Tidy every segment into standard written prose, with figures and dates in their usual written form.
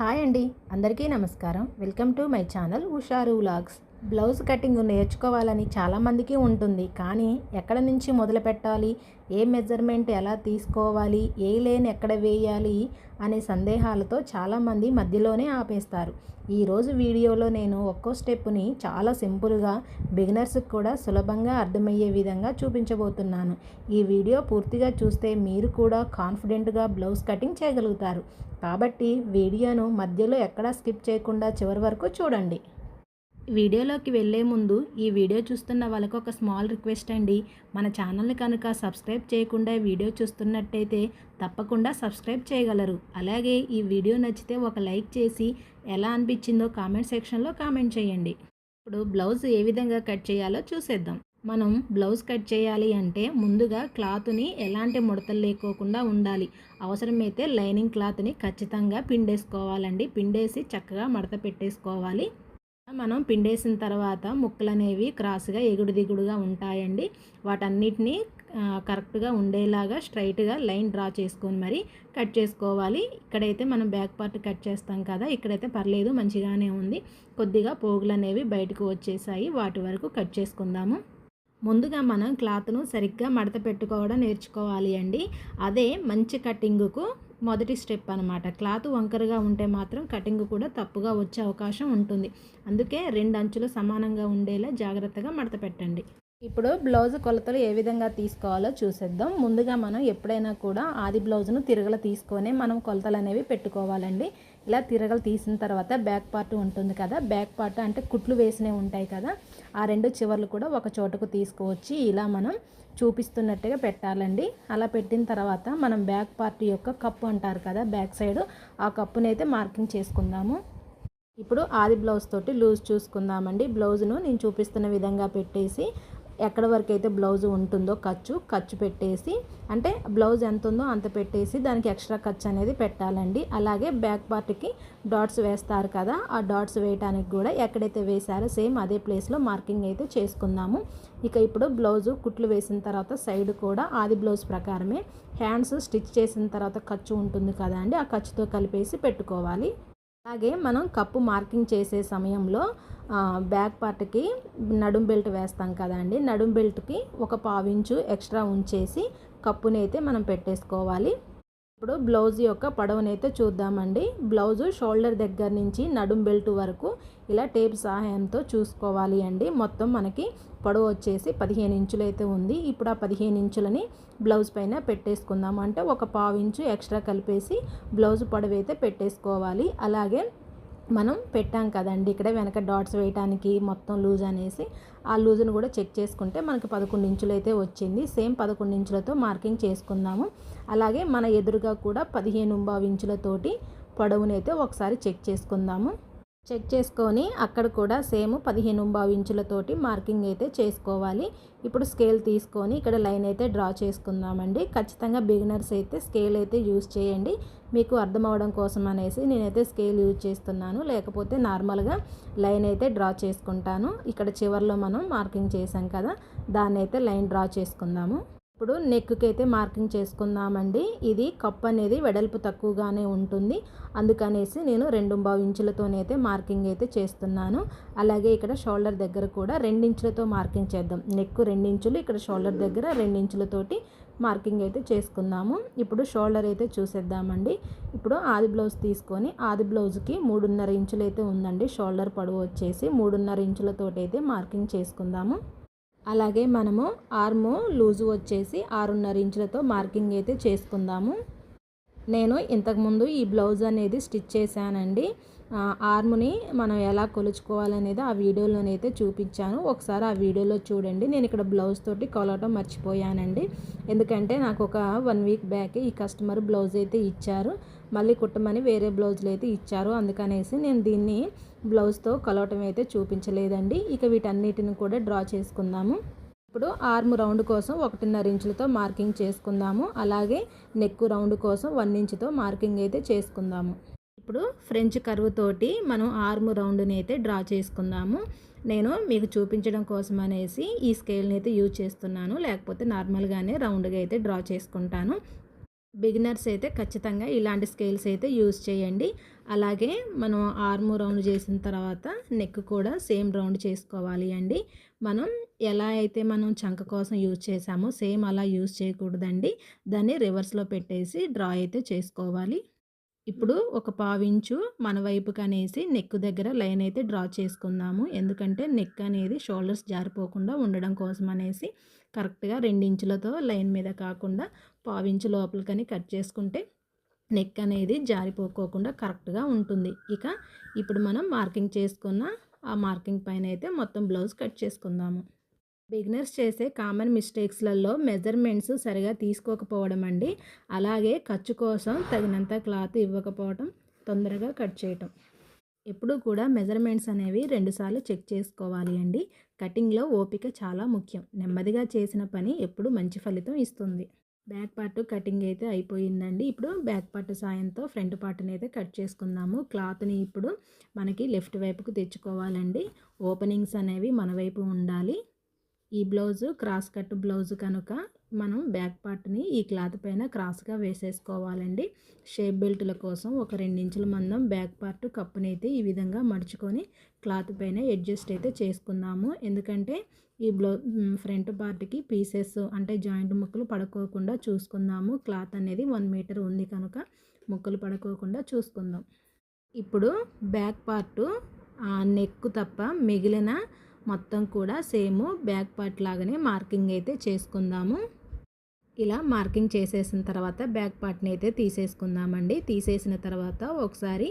Hi అండి, అందరికీ నమస్కారం. Welcome to my channel Usharu vlogs. Blouse cutting నేర్చుకోవాలని చాలామందికి ఉంటుంది. కానీ ఎక్కడ నుంచి మొదలు పెట్టాలి, ఏ మెజర్మెంట్ ఎలా తీసుకోవాలి, ఏ లైన్ ఎక్కడ వేయాలి అనే సందేహాలతో చాలామంది మధ్యలోనే ఆపేస్తారు. ఈరోజు వీడియోలో నేను ఒక్కో స్టెప్ని చాలా సింపుల్గా బిగినర్స్కి కూడా సులభంగా అర్థమయ్యే విధంగా చూపించబోతున్నాను. ఈ వీడియో పూర్తిగా చూస్తే మీరు కూడా కాన్ఫిడెంట్గా బ్లౌజ్ కటింగ్ చేయగలుగుతారు. కాబట్టి వీడియోను మధ్యలో ఎక్కడా స్కిప్ చేయకుండా చివరి వరకు చూడండి. వీడియోలోకి వెళ్ళే ముందు ఈ వీడియో చూస్తున్న వాళ్ళకు ఒక స్మాల్ రిక్వెస్ట్ అండి. మన ఛానల్ని కనుక సబ్స్క్రైబ్ చేయకుండా వీడియో చూస్తున్నట్టయితే తప్పకుండా సబ్స్క్రైబ్ చేయగలరు. అలాగే ఈ వీడియో నచ్చితే ఒక లైక్ చేసి ఎలా అనిపించిందో కామెంట్ సెక్షన్లో కామెంట్ చేయండి. ఇప్పుడు బ్లౌజ్ ఏ విధంగా కట్ చేయాలో చూసేద్దాం. మనం బ్లౌజ్ కట్ చేయాలి అంటే ముందుగా క్లాత్ని ఎలాంటి ముడతలు లేకోకుండా ఉండాలి. అవసరమైతే లైనింగ్ క్లాత్ని ఖచ్చితంగా పిండేసుకోవాలండి. పిండేసి చక్కగా మడత పెట్టేసుకోవాలి. మనం పిండేసిన తర్వాత ముక్కలు అనేవి క్రాస్గా ఎగుడు దిగుడుగా ఉంటాయండి. వాటన్నిటినీ కరెక్ట్గా ఉండేలాగా స్ట్రైట్గా లైన్ డ్రా చేసుకొని మరి కట్ చేసుకోవాలి. ఇక్కడైతే మనం బ్యాక్ పార్ట్ కట్ చేస్తాం కదా, ఇక్కడైతే పర్లేదు, మంచిగానే ఉంది. కొద్దిగా పోగులు అనేవి బయటకు వచ్చేసాయి, వాటి వరకు కట్ చేసుకుందాము. ముందుగా మనం క్లాత్ను సరిగ్గా మడత పెట్టుకోవడం నేర్చుకోవాలి అండి. అదే మంచి కటింగ్కు మొదటి స్టెప్ అనమాట. క్లాత్ వంకరగా ఉంటే మాత్రం కటింగ్ కూడా తప్పుగా వచ్చే అవకాశం ఉంటుంది. అందుకే 2 అంచులు సమానంగా ఉండేలా జాగ్రత్తగా మడత పెట్టండి. ఇప్పుడు బ్లౌజ్ కొలతలు ఏ విధంగా తీసుకోవాలో చూసేద్దాం. ముందుగా మనం ఎప్పుడైనా కూడా ఆది బ్లౌజ్ను తిరగలు తీసుకొని మనం కొలతలు అనేవి పెట్టుకోవాలండి. ఇలా తిరగలు తీసిన తర్వాత బ్యాక్ పార్ట్ ఉంటుంది కదా, బ్యాక్ పార్ట్ అంటే కుట్లు వేసినవి ఉంటాయి కదా, ఆ 2 చివర్లు కూడా ఒక చోటకు తీసుకువచ్చి ఇలా మనం చూపిస్తున్నట్టుగా పెట్టాలండి. అలా పెట్టిన తర్వాత మనం బ్యాక్ పార్ట్ యొక్క కప్పు అంటారు కదా, బ్యాక్ సైడ్, ఆ కప్పునైతే మార్కింగ్ చేసుకుందాము. ఇప్పుడు ఆది బ్లౌజ్ తోటి లూజ్ చూసుకుందామండి. బ్లౌజ్ను నేను చూపిస్తున్న విధంగా పెట్టేసి ఎక్కడ వరకు అయితే బ్లౌజ్ ఉంటుందో ఖర్చు పెట్టేసి, అంటే బ్లౌజ్ ఎంత ఉందో అంత పెట్టేసి దానికి ఎక్స్ట్రా ఖర్చు అనేది పెట్టాలండి. అలాగే బ్యాక్ పార్ట్కి డాట్స్ వేస్తారు కదా, ఆ డాట్స్ వేయడానికి కూడా ఎక్కడైతే వేశారో సేమ్ అదే ప్లేస్లో మార్కింగ్ అయితే చేసుకుందాము. ఇప్పుడు బ్లౌజు కుట్లు వేసిన తర్వాత సైడ్ కూడా ఆది బ్లౌజ్ ప్రకారమే హ్యాండ్స్ స్టిచ్ చేసిన తర్వాత ఖర్చు ఉంటుంది కదా అండి, ఆ ఖర్చుతో కలిపేసి పెట్టుకోవాలి. అలాగే మనం కప్పు మార్కింగ్ చేసే సమయంలో బ్యాక్ పార్ట్కి నడుం బెల్ట్ వేస్తాం కదా అండి, నడుం బెల్ట్కి ఒక 1/4 ఇంచు ఎక్స్ట్రా ఉంచేసి కప్పునైతే మనం పెట్టేసుకోవాలి. ఇప్పుడు బ్లౌజ్ యొక్క పొడవునైతే చూద్దామండి. బ్లౌజు షోల్డర్ దగ్గర నుంచి నడుం బెల్ట్ వరకు ఇలా టేప్ సహాయంతో చూసుకోవాలి అండి. మొత్తం మనకి పొడవు వచ్చేసి 15 ఇంచులు అయితే ఉంది. ఇప్పుడు ఆ 15 ఇంచులని బ్లౌజ్ పైన పెట్టేసుకుందాము. అంటే ఒక 1/4 ఇంచు ఎక్స్ట్రా కలిపేసి బ్లౌజ్ పొడవు అయితే పెట్టేసుకోవాలి. అలాగే మనం పెట్టాం కదండి ఇక్కడ వెనక డాట్స్ వేయడానికి మొత్తం లూజ్ అనేసి, ఆ లూజ్ను కూడా చెక్ చేసుకుంటే మనకి 11 ఇంచులు అయితే వచ్చింది. సేమ్ 11 ఇంచులతో మార్కింగ్ చేసుకుందాము. అలాగే మన ఎదురుగా కూడా 15.5 ఇంచులతోటి పొడవునైతే ఒకసారి చెక్ చేసుకుందాము. చెక్ చేసుకొని అక్కడ కూడా సేమ్ 15.5 ఇంచులతోటి మార్కింగ్ అయితే చేసుకోవాలి. ఇప్పుడు స్కేల్ తీసుకొని ఇక్కడ లైన్ అయితే డ్రా చేసుకుందామండి. ఖచ్చితంగా బిగినర్స్ అయితే స్కేల్ అయితే యూజ్ చేయండి. మీకు అర్థం అవడం కోసం అనేసి నేనైతే స్కేల్ యూజ్ చేస్తున్నాను, లేకపోతే నార్మల్గా లైన్ అయితే డ్రా చేసుకుంటాను. ఇక్కడ చివర్లో మనం మార్కింగ్ చేసాం కదా, దాన్ని అయితే లైన్ డ్రా చేసుకుందాము. ఇప్పుడు నెక్కి అయితే మార్కింగ్ చేసుకుందామండి. ఇది కప్ అనేది వెడల్పు తక్కువగానే ఉంటుంది, అందుకనేసి నేను 2.5 ఇంచులతోనైతే మార్కింగ్ అయితే చేస్తున్నాను. అలాగే ఇక్కడ షోల్డర్ దగ్గర కూడా 2 ఇంచులతో మార్కింగ్ చేద్దాం. నెక్ 2 ఇంచులు, ఇక్కడ షోల్డర్ దగ్గర 2 ఇంచులతోటి మార్కింగ్ అయితే చేసుకుందాము. ఇప్పుడు షోల్డర్ అయితే చూసేద్దామండి. ఇప్పుడు ఆది బ్లౌజ్ తీసుకొని ఆది బ్లౌజ్కి 3.5 ఇంచులు అయితే ఉందండి. షోల్డర్ పొడవు వచ్చేసి 3.5 ఇంచులతోటి అయితే మార్కింగ్ చేసుకుందాము. అలాగే మనము ఆర్మ్ లూజు వచ్చేసి 6.5 ఇంచులతో మార్కింగ్ అయితే చేసుకుందాము. నేను ఇంతకుముందు ఈ బ్లౌజ్ అనేది స్టిచ్ చేశానండి. ఆర్మ్ని మనం ఎలా కొలుచుకోవాలనేది ఆ వీడియోలోనైతే చూపించాను, ఒకసారి ఆ వీడియోలో చూడండి. నేను ఇక్కడ బ్లౌజ్ తోటి కొలవటం మర్చిపోయానండి. ఎందుకంటే నాకు ఒక 1 వీక్ బ్యాక్ ఈ కస్టమర్ బ్లౌజ్ అయితే ఇచ్చారు, మళ్ళీ కుట్టమని వేరే బ్లౌజులు అయితే ఇచ్చారు. అందుకనేసి నేను దీన్ని బ్లౌజ్తో కొలవటం అయితే చూపించలేదండి. వీటన్నిటిని కూడా డ్రా చేసుకుందాము. ఇప్పుడు ఆర్మ్ రౌండ్ కోసం 1.5 ఇంచులతో మార్కింగ్ చేసుకుందాము. అలాగే నెక్ రౌండ్ కోసం 1 ఇంచుతో మార్కింగ్ అయితే చేసుకుందాము. ఇప్పుడు ఫ్రెంచ్ కర్వ్ తోటి మనం ఆర్మ్ రౌండ్ని అయితే డ్రా చేసుకుందాము. నేను మీకు చూపించడం కోసం అనేసి ఈ స్కేల్ని అయితే యూజ్ చేస్తున్నాను, లేకపోతే నార్మల్గానే రౌండ్గా అయితే డ్రా చేసుకుంటాను. బిగినర్స్ అయితే ఖచ్చితంగా ఇలాంటి స్కేల్స్ అయితే యూజ్ చేయండి. అలాగే మనం ఆర్మ్ రౌండ్ చేసిన తర్వాత నెక్ కూడా సేమ్ రౌండ్ చేసుకోవాలి అండి. మనం ఎలా అయితే మనం చంక కోసం యూజ్ చేసామో సేమ్ అలా యూజ్ చేయకూడదండి. దాన్ని రివర్స్లో పెట్టేసి డ్రా అయితే చేసుకోవాలి. ఇప్పుడు ఒక పావించు మన వైపుకి అనేసి నెక్ దగ్గర లైన్ అయితే డ్రా చేసుకుందాము. ఎందుకంటే నెక్ అనేది షోల్డర్స్ జారిపోకుండా ఉండడం కోసం అనేసి కరెక్ట్గా 2 ఇంచులతో లైన్ మీద కాకుండా పావించు లోపలికని కట్ చేసుకుంటే నెక్ అనేది జారిపోకోకుండా కరెక్ట్గా ఉంటుంది. ఇప్పుడు మనం మార్కింగ్ చేసుకున్న ఆ మార్కింగ్ పైన అయితే మొత్తం బ్లౌజ్ కట్ చేసుకుందాము. బిగినర్స్ చేసే కామన్ మిస్టేక్స్లలో మెజర్మెంట్స్ సరిగా తీసుకోకపోవడం అండి. అలాగే ఖర్చు కోసం తగినంత క్లాత్ ఇవ్వకపోవడం, తొందరగా కట్ చేయటం. ఎప్పుడూ కూడా మెజర్మెంట్స్ అనేవి 2 సార్లు చెక్ చేసుకోవాలి అండి. కటింగ్లో ఓపిక చాలా ముఖ్యం. నెమ్మదిగా చేసిన పని ఎప్పుడు మంచి ఫలితం ఇస్తుంది. బ్యాక్ పార్ట్ కటింగ్ అయితే అయిపోయిందండి. ఇప్పుడు బ్యాక్ పార్ట్ సాయంతో ఫ్రంట్ పార్ట్ని అయితే కట్ చేసుకుందాము. క్లాత్ని ఇప్పుడు మనకి లెఫ్ట్ వైపుకు తెచ్చుకోవాలండి. ఓపెనింగ్స్ అనేవి మన వైపు ఉండాలి. ఈ బ్లౌజు క్రాస్ కట్ బ్లౌజు కనుక మనం బ్యాక్ పార్ట్ని ఈ క్లాత్ పైన క్రాస్గా వేసేసుకోవాలండి. షేప్ బెల్టుల కోసం ఒక 2 ఇంచుల మందం బ్యాక్ పార్ట్ కప్పుని అయితే ఈ విధంగా మడుచుకొని క్లాత్ పైన అడ్జస్ట్ అయితే చేసుకుందాము. ఎందుకంటే ఈ ఫ్రంట్ పార్ట్కి పీసెస్ అంటే జాయింట్ ముక్కలు పడుకోకుండా చూసుకుందాము. క్లాత్ అనేది 1 మీటర్ ఉంది కనుక ముక్కలు పడుకోకుండా చూసుకుందాం. ఇప్పుడు బ్యాక్ పార్టు నెక్ తప్ప మిగిలిన మొత్తం కూడా సేమ్ బ్యాక్ పార్ట్ లాగానే మార్కింగ్ అయితే చేసుకుందాము. ఇలా మార్కింగ్ చేసేసిన తర్వాత బ్యాక్ పార్ట్ని అయితే తీసేసుకుందామండి. తీసేసిన తర్వాత ఒకసారి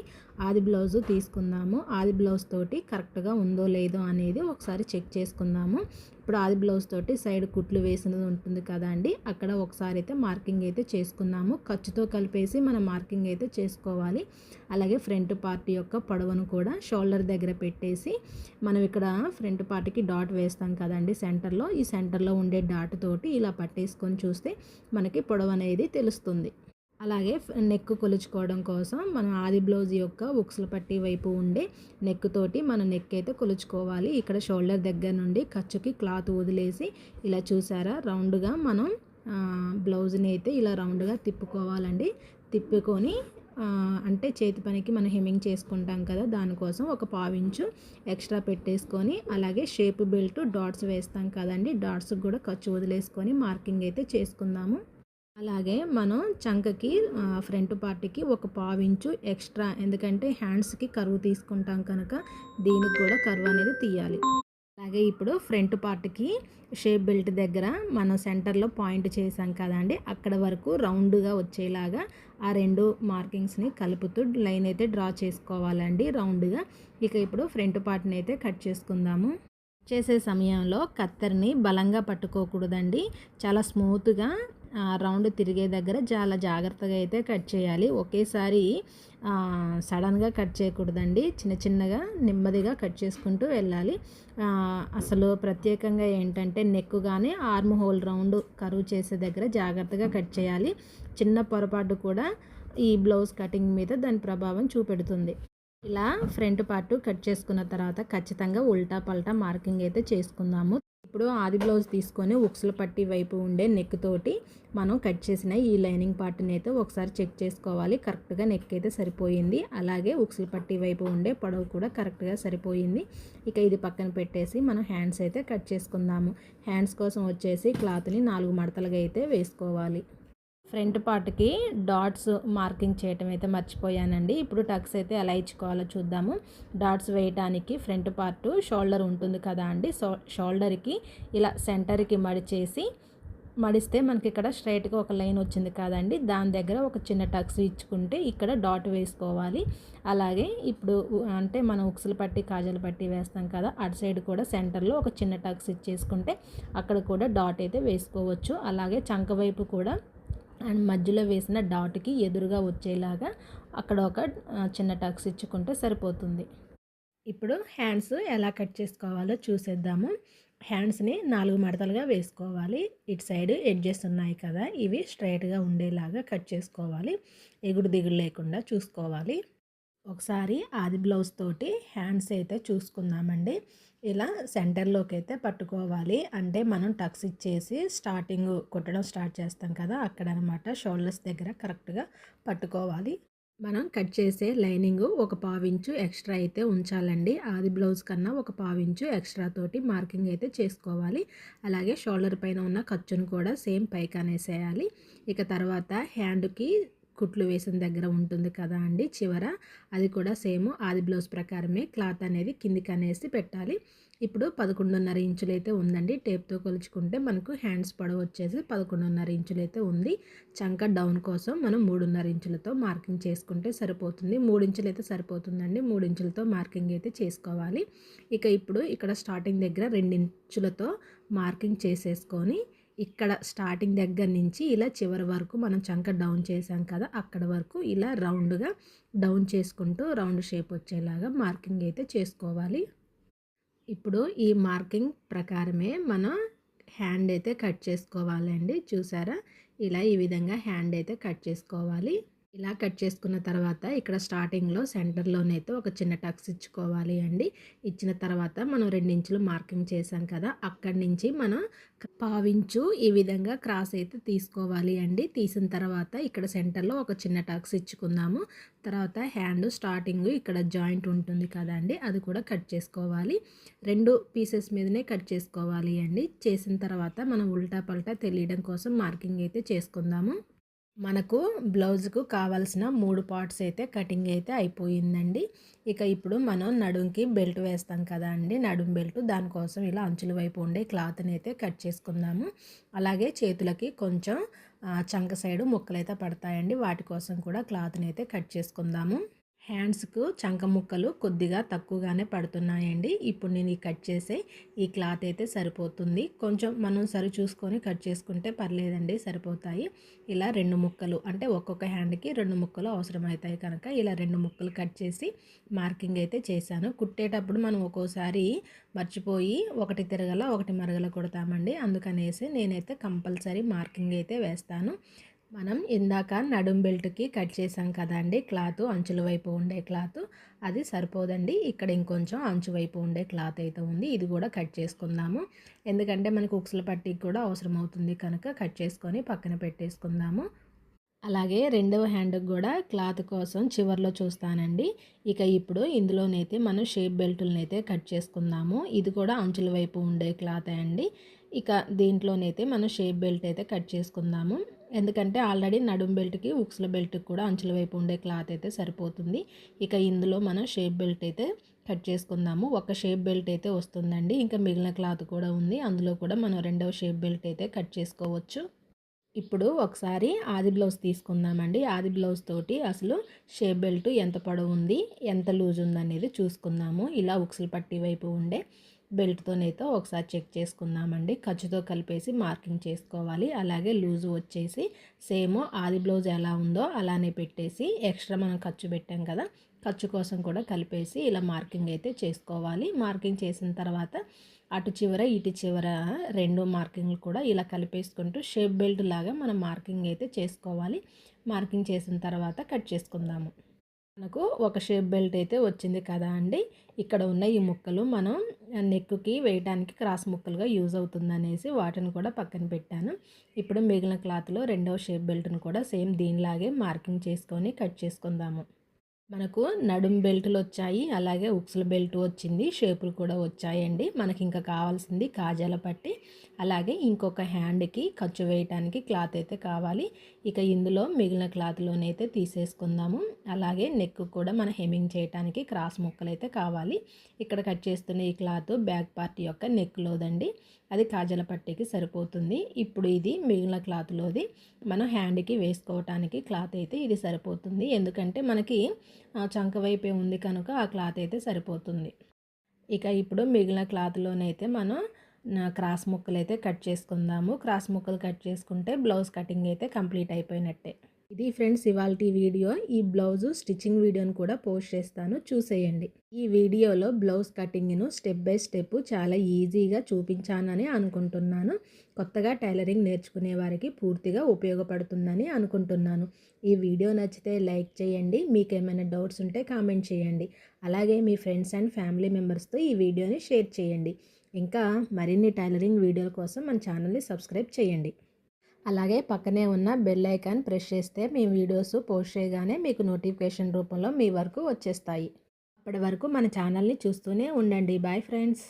ఆది బ్లౌజు తీసుకుందాము. ఆది బ్లౌజ్ తోటి కరెక్ట్గా ఉందో లేదో అనేది ఒకసారి చెక్ చేసుకుందాము. ఇప్పుడు ఆది బ్లౌజ్ తోటి సైడ్ కుట్లు వేసినది ఉంటుంది కదా అండి, అక్కడ ఒకసారి అయితే మార్కింగ్ అయితే చేసుకుందాము. ఖర్చుతో కలిపేసి మనం మార్కింగ్ అయితే చేసుకోవాలి. అలాగే ఫ్రంట్ పార్ట్ యొక్క పొడవును కూడా షోల్డర్ దగ్గర పెట్టేసి మనం ఇక్కడ ఫ్రంట్ పార్ట్కి డాట్ వేస్తాం కదండి సెంటర్లో, ఈ సెంటర్లో ఉండే డాట్ తోటి ఇలా పట్టేసుకొని చూస్తే మనకి పొడవు అనేది తెలుస్తుంది. అలాగే నెక్ కొలుచుకోవడం కోసం మనం ఆది బ్లౌజ్ యొక్క ఉక్సుల పట్టి వైపు ఉండే నెక్ తోటి మనం నెక్ అయితే కొలుచుకోవాలి. ఇక్కడ షోల్డర్ దగ్గర నుండి ఖర్చుకి క్లాత్ వదిలేసి ఇలా చూసారా రౌండ్గా మనం బ్లౌజ్ని అయితే ఇలా రౌండ్గా తిప్పుకోవాలండి. తిప్పుకొని అంటే చేతి పనికి మనం హెమ్మింగ్ చేసుకుంటాం కదా, దానికోసం ఒక పావించు ఎక్స్ట్రా పెట్టేసుకొని అలాగే షేప్ బెల్ట్ డాట్స్ వేస్తాం కదండి, డాట్స్ కూడా ఖర్చు వదిలేసుకొని మార్కింగ్ అయితే చేసుకుందాము. అలాగే మనం చంకకి ఫ్రంట్ పార్ట్కి ఒక పావించు ఎక్స్ట్రా, ఎందుకంటే హ్యాండ్స్కి కరువు తీసుకుంటాం కనుక దీనికి కూడా కరువు అనేది తీయాలి. అలాగే ఇప్పుడు ఫ్రంట్ పార్ట్కి షేప్ బెల్ట్ దగ్గర మనం సెంటర్లో పాయింట్ చేసాం కదండి, అక్కడ వరకు రౌండ్గా వచ్చేలాగా ఆ 2 మార్కింగ్స్ని కలుపుతూ లైన్ అయితే డ్రా చేసుకోవాలండి రౌండ్గా. ఇప్పుడు ఫ్రంట్ పార్ట్ని అయితే కట్ చేసుకుందాము. చేసే సమయంలో కత్తెరని బలంగా పట్టుకోకూడదండి. చాలా స్మూత్గా రౌండ్ తిరిగే దగ్గర చాలా జాగ్రత్తగా అయితే కట్ చేయాలి. ఒకేసారి సడన్గా కట్ చేయకూడదండి. చిన్న చిన్నగా నెమ్మదిగా కట్ చేసుకుంటూ వెళ్ళాలి. అసలు ప్రత్యేకంగా ఏంటంటే నెక్ కానీ ఆర్మ్ హోల్ రౌండ్ కరువు చేసే దగ్గర జాగ్రత్తగా కట్ చేయాలి. చిన్న పొరపాటు కూడా ఈ బ్లౌజ్ కటింగ్ మీద దాని ప్రభావం చూపెడుతుంది. ఇలా ఫ్రంట్ పార్ట్ కట్ చేసుకున్న తర్వాత ఖచ్చితంగా ఉల్టా పల్టా మార్కింగ్ అయితే చేసుకుందాము. ఇప్పుడు ఆది బ్లౌజ్ తీసుకొని ఉక్సుల పట్టి వైపు ఉండే నెక్ తోటి మనం కట్ చేసిన ఈ లైనింగ్ పార్ట్ని అయితే ఒకసారి చెక్ చేసుకోవాలి. కరెక్ట్గా నెక్ అయితే సరిపోయింది. అలాగే ఉక్సుల పట్టి వైపు ఉండే పొడవు కూడా కరెక్ట్గా సరిపోయింది. ఇది పక్కన పెట్టేసి మనం హ్యాండ్స్ అయితే కట్ చేసుకుందాము. హ్యాండ్స్ కోసం వచ్చేసి క్లాత్ని 4 మడతలుగా అయితే వేసుకోవాలి. ఫ్రంట్ పార్ట్కి డాట్స్ మార్కింగ్ చేయటం అయితే మర్చిపోయానండి. ఇప్పుడు టక్స్ అయితే ఎలా ఇచ్చుకోవాలో చూద్దాము. డాట్స్ వేయటానికి ఫ్రంట్ పార్ట్ షోల్డర్ ఉంటుంది కదా అండి, షోల్డర్కి ఇలా సెంటర్కి మడిస్తే మనకి ఇక్కడ స్ట్రైట్గా ఒక లైన్ వచ్చింది కదండి, దాని దగ్గర ఒక చిన్న టక్స్ ఇచ్చుకుంటే ఇక్కడ డాట్ వేసుకోవాలి. అలాగే ఇప్పుడు అంటే మనం ఉక్సులు పట్టి కాజలు పట్టి వేస్తాం కదా, అటు సైడ్ కూడా సెంటర్లో ఒక చిన్న టక్స్ ఇచ్చేసుకుంటే అక్కడ కూడా డాట్ అయితే వేసుకోవచ్చు. అలాగే చంక వైపు కూడా అండ్ మధ్యలో వేసిన డాట్కి ఎదురుగా వచ్చేలాగా అక్కడ ఒక చిన్న టక్స్ ఇచ్చుకుంటే సరిపోతుంది. ఇప్పుడు హ్యాండ్స్ ఎలా కట్ చేసుకోవాలో చూసేద్దాము. హ్యాండ్స్ని 4 మడతలుగా వేసుకోవాలి. ఇటు సైడ్ ఎడ్జెస్ ఉన్నాయి కదా, ఇవి స్ట్రైట్గా ఉండేలాగా కట్ చేసుకోవాలి. ఎగుడు దిగుడు లేకుండా చూసుకోవాలి. ఒకసారి ఆది బ్లౌజ్ తోటి హ్యాండ్స్ అయితే చూసుకుందామండి. ఇలా సెంటర్లోకి అయితే పట్టుకోవాలి. అంటే మనం టక్స్ ఇచ్చేసి స్టార్టింగ్ కుట్టడం స్టార్ట్ చేస్తాం కదా, అక్కడ అనమాట షోల్డర్స్ దగ్గర కరెక్ట్గా పట్టుకోవాలి. మనం కట్ చేసే లైనింగ్ ఒక పావించు ఎక్స్ట్రా అయితే ఉంచాలండి. ఆది బ్లౌజ్ కన్నా ఒక పావించు ఎక్స్ట్రా తోటి మార్కింగ్ అయితే చేసుకోవాలి. అలాగే షోల్డర్ పైన ఉన్న ఖర్చును కూడా సేమ్ పైకి అనేసేయాలి. ఇక తర్వాత హ్యాండ్కి కుట్లు వేసిన దగ్గర ఉంటుంది కదా అండి చివర, అది కూడా సేమ్ ఆది బ్లౌజ్ ప్రకారమే క్లాత్ అనేది కిందికి అనేసి పెట్టాలి. ఇప్పుడు 11.5 ఇంచులు అయితే ఉందండి. టేప్తో కొలుచుకుంటే మనకు హ్యాండ్స్ పొడవు వచ్చేసి 11.5 ఇంచులు అయితే ఉంది. చంక డౌన్ కోసం మనం 3.5 ఇంచులతో మార్కింగ్ చేసుకుంటే సరిపోతుంది. 3 ఇంచులు అయితే సరిపోతుందండి. 3 ఇంచులతో మార్కింగ్ అయితే చేసుకోవాలి. ఇక ఇప్పుడు ఇక్కడ స్టార్టింగ్ దగ్గర 2 ఇంచులతో మార్కింగ్ చేసేసుకొని ఇక్కడ స్టార్టింగ్ దగ్గర నుంచి ఇలా చివరి వరకు మనం చంక డౌన్ చేసాం కదా, అక్కడ వరకు ఇలా రౌండ్గా డౌన్ చేసుకుంటూ రౌండ్ షేప్ వచ్చేలాగా మార్కింగ్ అయితే చేసుకోవాలి. ఇప్పుడు ఈ మార్కింగ్ ప్రకారమే మనం హ్యాండ్ అయితే కట్ చేసుకోవాలండి. చూసారా, ఇలా ఈ విధంగా హ్యాండ్ అయితే కట్ చేసుకోవాలి. ఇలా కట్ చేసుకున్న తర్వాత ఇక్కడ స్టార్టింగ్లో సెంటర్లోనైతే ఒక చిన్న టక్స్ ఇచ్చుకోవాలి అండి. ఇచ్చిన తర్వాత మనం 2 ఇంచులు మార్కింగ్ చేసాం కదా, అక్కడి నుంచి మనం పావించు ఈ విధంగా క్రాస్ అయితే తీసుకోవాలి అండి. తీసిన తర్వాత ఇక్కడ సెంటర్లో ఒక చిన్న టక్స్ ఇచ్చుకుందాము. తర్వాత హ్యాండ్ స్టార్టింగ్ ఇక్కడ జాయింట్ ఉంటుంది కదండి, అది కూడా కట్ చేసుకోవాలి. 2 పీసెస్ మీదనే కట్ చేసుకోవాలి అండి. చేసిన తర్వాత మనం ఉల్టా పల్టా తెలియడం కోసం మార్కింగ్ అయితే చేసుకుందాము. మనకు బ్లౌజ్కు కావాల్సిన 3 పార్ట్స్ అయితే కటింగ్ అయితే అయిపోయిందండి. ఇక ఇప్పుడు మనం నడుంకి బెల్ట్ వేస్తాం కదా అండి, నడుం బెల్ట్, దానికోసం ఇలా అంచుల వైపు ఉండే క్లాత్ని అయితే కట్ చేసుకుందాము. అలాగే చేతులకి కొంచెం చంక సైడు ముక్కలైతే పడతాయండి, వాటి కోసం కూడా క్లాత్ని అయితే కట్ చేసుకుందాము. హ్యాండ్స్కు చంక ముక్కలు కొద్దిగా తక్కువగానే పడుతున్నాయండి. ఇప్పుడు నేను కట్ చేసే ఈ క్లాత్ అయితే సరిపోతుంది. కొంచెం మనం సరి చూసుకొని కట్ చేసుకుంటే పర్లేదండి, సరిపోతాయి. ఇలా 2 ముక్కలు అంటే ఒక్కొక్క హ్యాండ్కి 2 ముక్కలు అవసరమవుతాయి కనుక ఇలా 2 ముక్కలు కట్ చేసి మార్కింగ్ అయితే చేశాను. కుట్టేటప్పుడు మనం ఒక్కోసారి మర్చిపోయి ఒకటి తిరగల ఒకటి మరగల కుడతామండి, అందుకనేసి నేనైతే కంపల్సరీ మార్కింగ్ అయితే వేస్తాను. మనం ఇందాక నడుం బెల్ట్కి కట్ చేసాం కదండి క్లాత్, అంచుల వైపు ఉండే క్లాత్, అది సరిపోదండి. ఇక్కడ ఇంకొంచెం అంచు వైపు ఉండే క్లాత్ అయితే ఉంది, ఇది కూడా కట్ చేసుకుందాము. ఎందుకంటే మనకు ఉక్సుల పట్టీకి కూడా అవసరం అవుతుంది కనుక కట్ చేసుకొని పక్కన పెట్టేసుకుందాము. అలాగే రెండవ హ్యాండ్కి కూడా క్లాత్ కోసం చివర్లో చూస్తానండి. ఇక ఇప్పుడు ఇందులోనైతే మనం షేప్ బెల్టులను అయితే కట్ చేసుకుందాము. ఇది కూడా అంచుల వైపు ఉండే క్లాత్ అండి. ఇక దీంట్లోనైతే మనం షేప్ బెల్ట్ అయితే కట్ చేసుకుందాము. ఎందుకంటే ఆల్రెడీ నడుం బెల్ట్కి ఉక్సుల బెల్ట్కి కూడా అంచుల వైపు ఉండే క్లాత్ అయితే సరిపోతుంది. ఇక ఇందులో మనం షేప్ బెల్ట్ అయితే కట్ చేసుకుందాము. ఒక షేప్ బెల్ట్ అయితే వస్తుందండి, ఇంకా మిగిలిన క్లాత్ కూడా ఉంది, అందులో కూడా మనం రెండవ షేప్ బెల్ట్ అయితే కట్ చేసుకోవచ్చు. ఇప్పుడు ఒకసారి ఆది బ్లౌజ్ తీసుకుందామండి. ఆది బ్లౌజ్ తోటి అసలు షేప్ బెల్ట్ ఎంత పొడవు ఉంది, ఎంత లూజ్ ఉందనేది చూసుకుందాము. ఇలా ఉక్సుల పట్టీ వైపు ఉండే బెల్ట్తోనైతే ఒకసారి చెక్ చేసుకుందామండి. ఖర్చుతో కలిపేసి మార్కింగ్ చేసుకోవాలి. అలాగే లూజు వచ్చేసి సేమ్ ఆది బ్లౌజ్ ఎలా ఉందో అలానే పెట్టేసి ఎక్స్ట్రా మనం ఖర్చు పెట్టాం కదా, ఖర్చు కోసం కూడా కలిపేసి ఇలా మార్కింగ్ అయితే చేసుకోవాలి. మార్కింగ్ చేసిన తర్వాత అటు చివర ఇటు చివర 2 మార్కింగ్లు కూడా ఇలా కలిపేసుకుంటూ షేప్ బెల్ట్ లాగా మనం మార్కింగ్ అయితే చేసుకోవాలి. మార్కింగ్ చేసిన తర్వాత కట్ చేసుకుందాము. మనకు ఒక షేప్ బెల్ట్ అయితే వచ్చింది కదా అండి. ఇక్కడ ఉన్న ఈ ముక్కలు మనం నెక్కి వేయడానికి క్రాస్ ముక్కలుగా యూజ్ అవుతుందనేసి వాటిని కూడా పక్కన పెట్టాను. ఇప్పుడు మిగిలిన క్లాత్లో రెండవ షేప్ బెల్ట్ను కూడా సేమ్ దీనిలాగే మార్కింగ్ చేసుకొని కట్ చేసుకుందాము. మనకు నడుం బెల్టులు వచ్చాయి, అలాగే ఉక్సుల బెల్ట్ వచ్చింది, షేపులు కూడా వచ్చాయండి. మనకి ఇంకా కావాల్సింది కాజాల పట్టి, అలాగే ఇంకొక హ్యాండ్కి ఖర్చు వేయడానికి క్లాత్ అయితే కావాలి. ఇక ఇందులో మిగిలిన క్లాత్లోనైతే తీసేసుకుందాము. అలాగే నెక్ కూడా మన హెమ్మింగ్ చేయడానికి క్రాస్ ముక్కలు అయితే కావాలి. ఇక్కడ కట్ చేస్తున్న ఈ క్లాత్ బ్యాక్ పార్ట్ యొక్క నెక్లోదండి, అది కాజాల పట్టీకి సరిపోతుంది. ఇప్పుడు ఇది మిగిలిన క్లాత్లోది మనం హ్యాండ్కి వేసుకోవటానికి క్లాత్ అయితే ఇది సరిపోతుంది. ఎందుకంటే మనకి చంక వైపే ఉంది కనుక ఆ క్లాత్ అయితే సరిపోతుంది. ఇక ఇప్పుడు మిగిలిన క్లాత్లోనైతే మనం క్రాస్ ముక్కలు అయితే కట్ చేసుకుందాము. క్రాస్ ముక్కలు కట్ చేసుకుంటే బ్లౌజ్ కటింగ్ అయితే కంప్లీట్ అయిపోయినట్టే. ఇది ఫ్రెండ్స్ ఇవాల్టి వీడియో. ఈ బ్లౌజు స్టిచ్చింగ్ వీడియోని కూడా పోస్ట్ చేస్తాను, చూసేయండి. ఈ వీడియోలో బ్లౌజ్ కటింగ్ను స్టెప్ బై స్టెప్ చాలా ఈజీగా చూపించానని అనుకుంటున్నాను. కొత్తగా టైలరింగ్ నేర్చుకునే వారికి పూర్తిగా ఉపయోగపడుతుందని అనుకుంటున్నాను. ఈ వీడియో నచ్చితే లైక్ చేయండి, మీకు ఏమైనా డౌట్స్ ఉంటే కామెంట్ చేయండి. అలాగే మీ ఫ్రెండ్స్ అండ్ ఫ్యామిలీ మెంబర్స్తో ఈ వీడియోని షేర్ చేయండి. ఇంకా మరిన్ని టైలరింగ్ వీడియోల కోసం మన ఛానల్ని సబ్స్క్రైబ్ చేయండి. అలాగే పక్కనే ఉన్న బెల్ ఐకాన్ ప్రెస్ చేస్తే మీ వీడియోస్ పోస్ట్ చేయగానే మీకు నోటిఫికేషన్ రూపంలో మీ వరకు వచ్చేస్తాయి. అప్పటి వరకు మన ఛానల్ని చూస్తూనే ఉండండి. Bye friends.